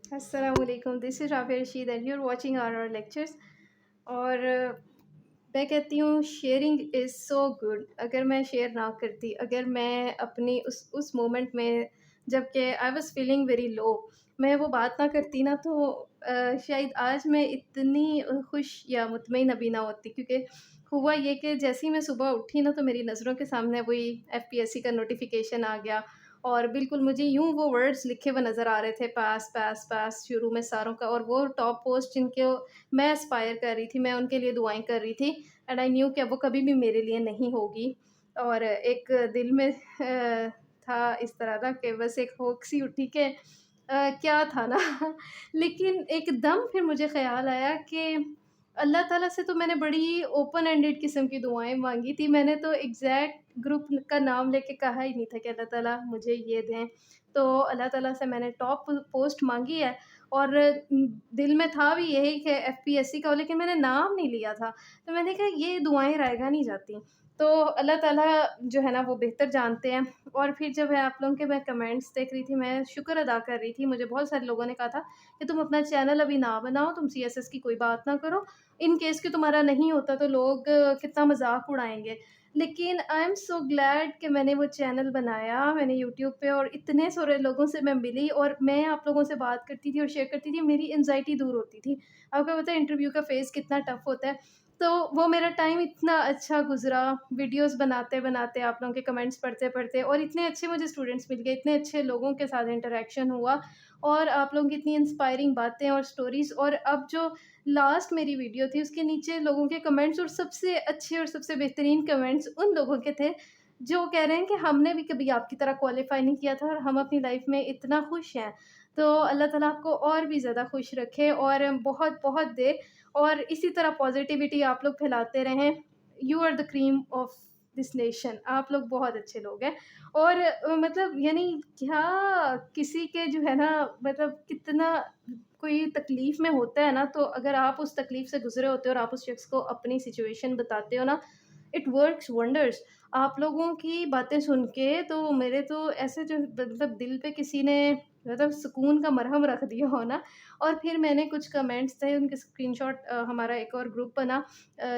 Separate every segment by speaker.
Speaker 1: अस्सलामुअलैकुम, this is Rafia Rashid and you are watching our lectures. और मैं कहती हूँ शेयरिंग इज़ सो गुड। अगर मैं शेयर ना करती, अगर मैं अपनी उस मोमेंट में जबकि I was feeling very low, मैं वो बात ना करती ना तो शायद आज मैं इतनी खुश या मुतमईन अभी ना होती। क्योंकि हुआ ये कि जैसे ही मैं सुबह उठी ना तो मेरी नज़रों के सामने वही एफपीएससी का नोटिफ़िकेशन आ गया और बिल्कुल मुझे यूँ वो वर्ड्स लिखे हुए नज़र आ रहे थे, पास, पास, पास शुरू में सारों का, और वो टॉप पोस्ट जिनके मैं एस्पायर कर रही थी, मैं उनके लिए दुआएँ कर रही थी एंड आई न्यू कि वो कभी भी मेरे लिए नहीं होगी। और एक दिल में था इस तरह का कि बस एक होक सी उठी कि क्या था ना लेकिन एकदम फिर मुझे ख़्याल आया कि अल्लाह ताला से तो मैंने बड़ी ओपन एंडेड किस्म की दुआएँ माँगी थी। मैंने तो एग्ज़ैक्ट ग्रुप का नाम लेके कहा ही नहीं था कि अल्लाह ताला मुझे ये दें। तो अल्लाह ताला से मैंने टॉप पोस्ट माँगी है और दिल में था भी यही कि एफपीएससी का हो, लेकिन मैंने नाम नहीं लिया था। तो मैंने कहा ये दुआएँ रायगा नहीं जाती। तो अल्लाह ताला जो है ना वो बेहतर जानते हैं। और फिर जब है आप लोगों के मैं कमेंट्स देख रही थी, मैं शुक्र अदा कर रही थी। मुझे बहुत सारे लोगों ने कहा था कि तुम अपना चैनल अभी ना बनाओ, तुम सीएसएस की कोई बात ना करो। इन केस कि तुम्हारा नहीं होता तो लोग कितना मज़ाक उड़ाएँगे। लेकिन आई एम सो ग्लैड कि मैंने वो चैनल बनाया, मैंने यूट्यूब पे, और इतने सारे लोगों से मैं मिली और मैं आप लोगों से बात करती थी और शेयर करती थी, मेरी एंग्ज़ायटी दूर होती थी। आपको पता है इंटरव्यू का फ़ेज़ कितना टफ़ होता है। तो वो मेरा टाइम इतना अच्छा गुज़रा, वीडियोज़ बनाते-बनाते, आप लोगों के कमेंट्स पढ़ते-पढ़ते, और इतने अच्छे मुझे स्टूडेंट्स मिल गए, इतने अच्छे लोगों के साथ इंटरैक्शन हुआ और आप लोगों की इतनी इंस्पायरिंग बातें और स्टोरीज़। और अब जो लास्ट मेरी वीडियो थी उसके नीचे लोगों के कमेंट्स, और सबसे अच्छे और सबसे बेहतरीन कमेंट्स उन लोगों के थे जो कह रहे हैं कि हमने भी कभी आपकी तरह क्वालिफ़ाई नहीं किया था और हम अपनी लाइफ़ में इतना खुश हैं। तो अल्लाह ताला आपको और भी ज़्यादा खुश रखे और बहुत-बहुत दे, और इसी तरह पॉज़िटिविटी आप लोग फैलाते रहें। You are the cream of this nation. आप लोग बहुत अच्छे लोग हैं। और मतलब यानी क्या किसी के जो है ना, मतलब कितना कोई तकलीफ़ में होता है ना, तो अगर आप उस तकलीफ़ से गुज़रे होते हो और आप उस शख़्स को अपनी सिचुएशन बताते हो ना, इट वर्क्स वंडर्स। आप लोगों की बातें सुन के तो मेरे तो ऐसे जो मतलब दिल पे किसी ने मतलब सुकून का मरहम रख दिया हो ना। और फिर मैंने कुछ कमेंट्स थे उनके स्क्रीनशॉट, हमारा एक और ग्रुप बना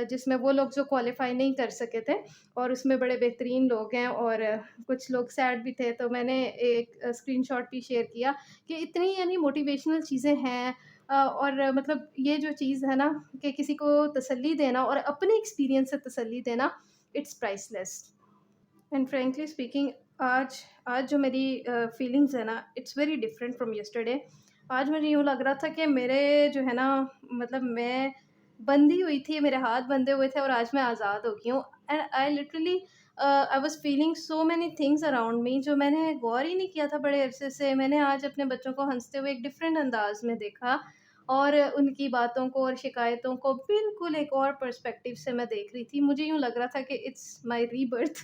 Speaker 1: जिसमें वो लोग जो क्वालिफ़ाई नहीं कर सके थे, और उसमें बड़े बेहतरीन लोग हैं और कुछ लोग सैड भी थे। तो मैंने एक स्क्रीनशॉट भी शेयर किया कि इतनी यानी मोटिवेशनल चीज़ें हैं। और मतलब ये जो चीज़ है ना कि किसी को तसल्ली देना और अपने एक्सपीरियंस से तसल्ली देना, it's priceless. And frankly speaking, आज आज जो मेरी फीलिंग्स है ना, it's very different from yesterday. आज मुझे यूँ लग रहा था कि मेरे जो है ना, मतलब मैं बंधी हुई थी, मेरे हाथ बंधे हुए थे और आज मैं आज़ाद हो गई हूँ। And I literally I was feeling so many things around me जो मैंने गौर ही नहीं किया था बड़े अरसे से। मैंने आज अपने बच्चों को हँसते हुए एक डिफरेंट अंदाज में देखा और उनकी बातों को और शिकायतों को बिल्कुल एक और पर्सपेक्टिव से मैं देख रही थी। मुझे यूँ लग रहा था कि इट्स माय रीबर्थ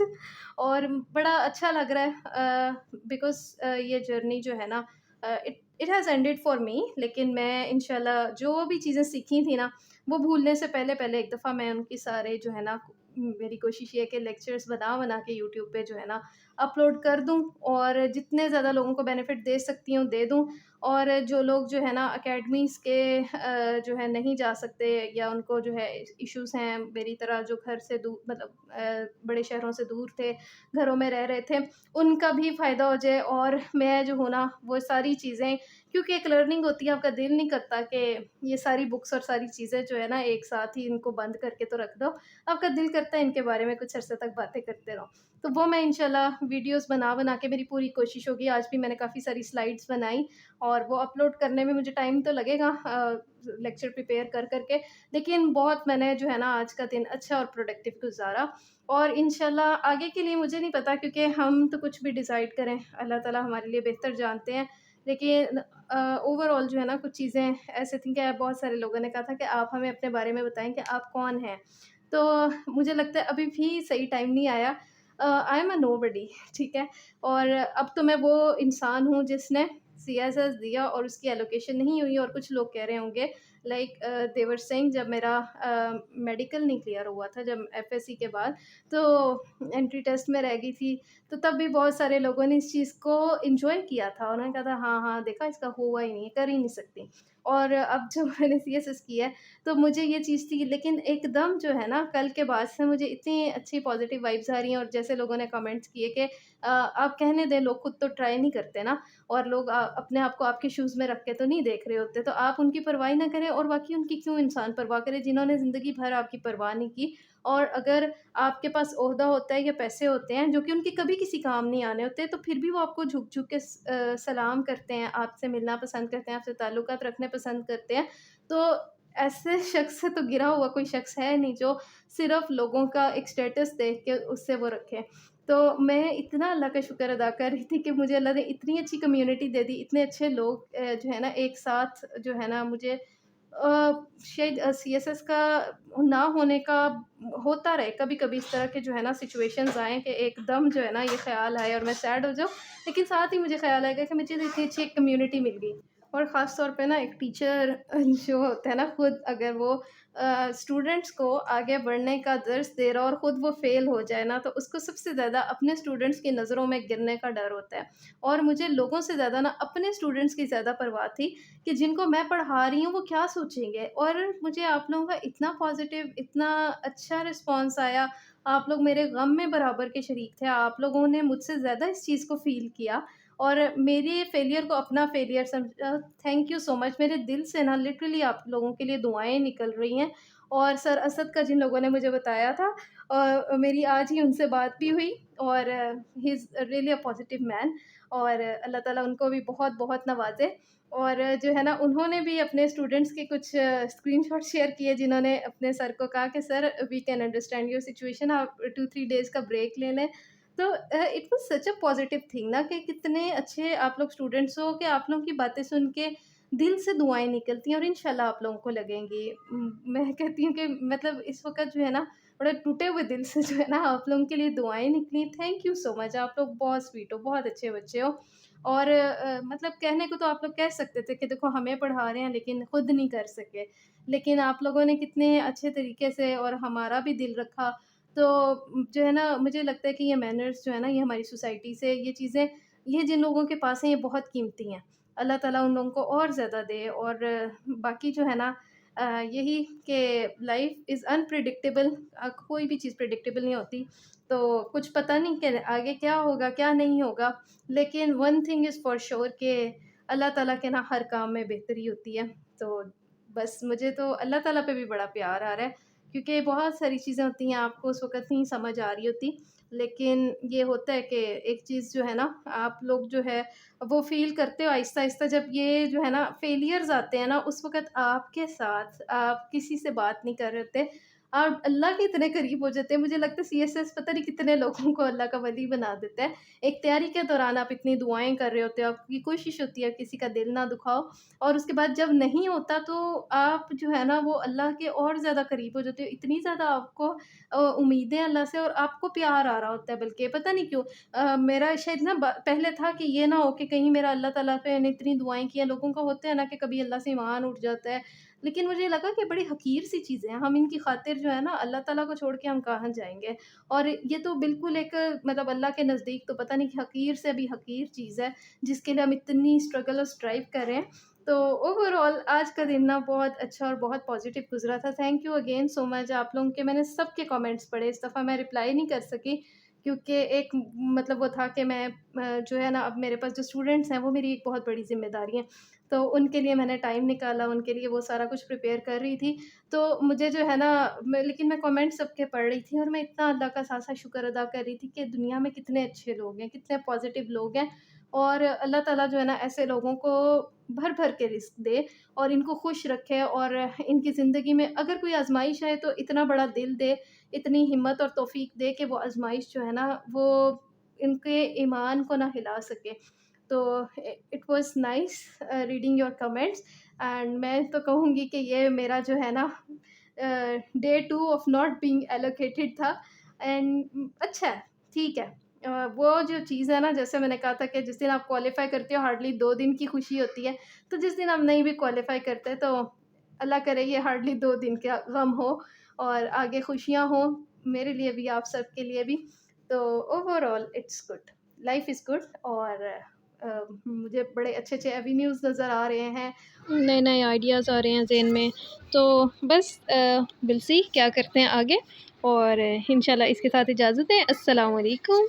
Speaker 1: और बड़ा अच्छा लग रहा है बिकॉज़ ये जर्नी जो है ना, it it has ended for me. लेकिन मैं इंशाल्लाह जो भी चीज़ें सीखी थी ना, वो भूलने से पहले-पहले एक दफ़ा मैं उनकी सारे जो है ना, मेरी कोशिश ये है कि लेक्चर्स बना-बना के यूट्यूब पे जो है ना अपलोड कर दूँ और जितने ज़्यादा लोगों को बेनिफिट दे सकती हूँ दे दूँ। और जो लोग जो है ना अकेडमीज़ के जो है नहीं जा सकते या उनको जो है इश्यूज़ हैं मेरी तरह, जो घर से दूर मतलब बड़े शहरों से दूर थे, घरों में रह रहे थे, उनका भी फ़ायदा हो जाए। और मैं जो हूँ ना वो सारी चीज़ें, क्योंकि एक लर्निंग होती है, आपका दिल नहीं करता कि ये सारी बुक्स और सारी चीज़ें जो है ना एक साथ ही इनको बंद करके तो रख दो। आपका दिल करता है इनके बारे में कुछ अरसे तक बातें करते रहो। तो वो मैं इंशाल्लाह वीडियोज़ बना-बना के, मेरी पूरी कोशिश होगी। आज भी मैंने काफ़ी सारी स्लाइड्स बनाई और वो अपलोड करने में मुझे टाइम तो लगेगा लेक्चर प्रिपेयर कर के। लेकिन बहुत मैंने जो है ना आज का दिन अच्छा और प्रोडक्टिव गुज़ारा। और इंशाल्लाह आगे के लिए मुझे नहीं पता, क्योंकि हम तो कुछ भी डिसाइड करें, अल्लाह ताला हमारे लिए बेहतर जानते हैं। लेकिन ओवरऑल जो है ना कुछ चीज़ें ऐसे थी कि बहुत सारे लोगों ने कहा था कि आप हमें अपने बारे में बताएँ कि आप कौन हैं? तो मुझे लगता है अभी भी सही टाइम नहीं आया। आई एम अ नोबडी ठीक है? और अब तो मैं वो इंसान हूँ जिसने सीएसएस दिया और उसकी एलोकेशन नहीं हुई, और कुछ लोग कह रहे होंगे लाइक दे वर सेइंग, जब मेरा मेडिकल नहीं क्लियर हुआ था, जब एफएससी के बाद, तो एंट्री टेस्ट में रह गई थी, तो तब भी बहुत सारे लोगों ने इस चीज़ को एन्जॉय किया था। उन्होंने कहा था हाँ, हाँ, देखा इसका हुआ ही नहीं है, कर ही नहीं सकती। और अब जब मैंने सीएसएस किया है, तो मुझे ये चीज़ थी, लेकिन एकदम जो है ना, कल के बाद से मुझे इतनी अच्छी पॉज़िटिव वाइब्स आ रही हैं, और जैसे लोगों ने कमेंट्स किए कि आप कहने दें, लोग खुद तो ट्राई नहीं करते ना, और लोग अपने आप को आपके शूज़ में रख के तो नहीं देख रहे होते, तो आप उनकी परवाह ही ना करें, और बाकी उनकी क्यों इंसान परवाह करे, जिन्होंने ज़िंदगी भर आपकी परवाह नहीं की। और अगर आपके पास ओहदा होता है या पैसे होते हैं, जो कि उनके कभी किसी काम नहीं आने होते, तो फिर भी वो आपको झुक-झुक के सलाम करते हैं, आपसे मिलना पसंद करते हैं, आपसे ताल्लुकात रखने पसंद करते हैं। तो ऐसे शख्स से तो गिरा हुआ कोई शख्स है नहीं, जो सिर्फ़ लोगों का एक स्टेटस देख के उससे वो रखे। तो मैं इतना अल्लाह का शुक्र अदा कर रही थी कि मुझे अल्लाह ने इतनी अच्छी कम्युनिटी दे दी, इतने अच्छे लोग जो है ना, एक साथ जो है ना, मुझे शायद सीएसएस का ना होने का होता रहे, कभी-कभी इस तरह के जो है ना सिचुएशंस आएँ कि एकदम जो है ना ये ख़्याल आए और मैं सैड हो जाऊँ, लेकिन साथ ही मुझे ख़्याल आएगा कि मुझे तो इतनी अच्छी एक कम्युनिटी मिल गई। और ख़ास तौर पे ना एक टीचर जो होता है ना, खुद अगर वो स्टूडेंट्स को आगे बढ़ने का दर्स दे रहा और खुद वो फ़ेल हो जाए ना, तो उसको सबसे ज़्यादा अपने स्टूडेंट्स की नज़रों में गिरने का डर होता है। और मुझे लोगों से ज़्यादा ना अपने स्टूडेंट्स की ज़्यादा परवाह थी कि जिनको मैं पढ़ा रही हूँ वो क्या सोचेंगे। और मुझे आप लोगों का इतना पॉज़िटिव, इतना अच्छा रिस्पॉन्स आया, आप लोग मेरे गम में बराबर के शरीक थे, आप लोगों ने मुझसे ज़्यादा इस चीज़ को फ़ील किया और मेरे फेलियर को अपना फेलियर समझा। Thank you so much. मेरे दिल से ना लिटरली आप लोगों के लिए दुआएँ निकल रही हैं। और सर असद का जिन लोगों ने मुझे बताया था, मेरी आज ही उनसे बात भी हुई, और he is really a positive man, और अल्लाह ताला उनको भी बहुत-बहुत नवाज़े। और जो है ना, उन्होंने भी अपने स्टूडेंट्स के कुछ स्क्रीनशॉट शेयर किए, जिन्होंने अपने सर को कहा कि sir we can understand your situation, आप 2-3 डेज़ का ब्रेक ले लें। तो it was such a positive thing ना, कि कितने अच्छे आप लोग स्टूडेंट्स हो, कि आप लोगों की बातें सुन के दिल से दुआएँ निकलती हैं, और इंशाल्लाह आप लोगों को लगेंगी। मैं कहती हूँ कि मतलब इस वक़्त जो है ना, बड़े टूटे हुए दिल से जो है ना, आप लोगों के लिए दुआएँ निकली। Thank you so much. आप लोग बहुत स्वीट हो, बहुत अच्छे बच्चे हो। और मतलब कहने को तो आप लोग कह सकते थे कि देखो हमें पढ़ा रहे हैं, लेकिन खुद नहीं कर सके। लेकिन आप लोगों ने कितने अच्छे तरीके से और हमारा भी दिल रखा। तो जो है ना, मुझे लगता है कि ये मैनर्स जो है ना, ये हमारी सोसाइटी से ये चीज़ें, ये जिन लोगों के पास हैं, ये बहुत कीमती हैं। अल्लाह ताला उन लोगों को और ज़्यादा दे। और बाकी जो है ना, यही कि लाइफ़ इज़ अनप्रेडिक्टेबल। कोई भी चीज़ प्रेडिक्टेबल नहीं होती। तो कुछ पता नहीं कि आगे क्या होगा, क्या नहीं होगा। लेकिन one thing is for sure कि अल्लाह ताला के ना हर काम में बेहतरी होती है। तो बस मुझे तो अल्लाह ताला पे भी बड़ा प्यार आ रहा है, क्योंकि बहुत सारी चीज़ें होती हैं आपको उस वक़्त नहीं समझ आ रही होती। लेकिन ये होता है कि एक चीज़ जो है ना, आप लोग जो है वो फ़ील करते हो आहिस्ता-आहिस्ता, जब ये जो है ना फेलियर्स आते हैं ना, उस वक़्त आपके साथ आप किसी से बात नहीं कर रहे होते, आप अल्लाह के इतने करीब हो जाते हैं। मुझे लगता है सीएसएस पता नहीं कितने लोगों को अल्लाह का वली बना देता है। एक तैयारी के दौरान आप इतनी दुआएँ कर रहे होते हो, आपकी कोशिश होती है किसी का दिल ना दुखाओ, और उसके बाद जब नहीं होता, तो आप जो है ना, वो अल्लाह के और ज़्यादा करीब हो जाते हो। इतनी ज़्यादा आपको उम्मीदें अल्लाह से, और आपको प्यार आ रहा होता है, बल्कि पता नहीं क्यों। मेरा शायद ना पहले था कि ये ना हो कि कहीं मेरा अल्लाह ताला पे मैंने इतनी दुआएँ की हैं, लोगों का होता है ना कि कभी अल्लाह से ईमान उठ जाता है। लेकिन मुझे लगा कि बड़ी हक़ीर सी चीज़ें हैं, हम इनकी ख़ातिर जो है ना, अल्लाह ताला को छोड़ के हम कहाँ जाएँगे। और ये तो बिल्कुल एक मतलब अल्लाह के नज़दीक तो पता नहीं कि हक़ीर से भी हक़ीर चीज़ है, जिसके लिए हम इतनी स्ट्रगल और स्ट्राइव कर रहे हैं। तो ओवरऑल आज का दिन ना बहुत अच्छा और बहुत पॉज़िटिव गुज़रा था। Thank you again so much. आप लोगों के मैंने सबके कमेंट्स पढ़े, इस दफ़ा मैं रिप्लाई नहीं कर सकी, क्योंकि एक मतलब वो था कि मैं जो है ना, अब मेरे पास जो स्टूडेंट्स हैं, वो मेरी एक बहुत बड़ी ज़िम्मेदारी है। तो उनके लिए मैंने टाइम निकाला, उनके लिए वो सारा कुछ प्रिपेयर कर रही थी। तो मुझे जो है ना, मैं कमेंट्स सबके पढ़ रही थी, और मैं इतना अल्लाह का सा शुक्र अदा कर रही थी कि दुनिया में कितने अच्छे लोग हैं, कितने पॉज़िटिव लोग हैं। और अल्लाह ताला जो है ना, ऐसे लोगों को भर-भर के रिज़्क दे, और इनको खुश रखे, और इनकी ज़िंदगी में अगर कोई आज़माइश है, तो इतना बड़ा दिल दे, इतनी हिम्मत और तौफ़ीक दे कि वो आज़माइश जो है ना, वो इनके ईमान को ना हिला सके। तो it was nice reading your comments. And मैं तो कहूँगी कि ये मेरा जो है ना, day 2 of not being allocated था। एंड अच्छा है, ठीक है। वो जो चीज़ है ना, जैसे मैंने कहा था कि जिस दिन आप क्वालीफ़ाई करते हो हार्डली 2 दिन की खुशी होती है, तो जिस दिन हम नहीं भी क्वालीफ़ाई करते तो अल्लाह करे ये हार्डली 2 दिन का गम हो और आगे खुशियाँ हों, मेरे लिए भी, आप सबके लिए भी। तो overall it's good, life is good और मुझे बड़े अच्छे-अच्छे एवेन्यूज़ नज़र आ रहे हैं, नए-नए आइडियाज़ आ रहे हैं ज़हन में। तो बस विल सी क्या करते हैं आगे और इंशाल्लाह इसके साथ इजाज़त है। अस्सलाम वालेकुम।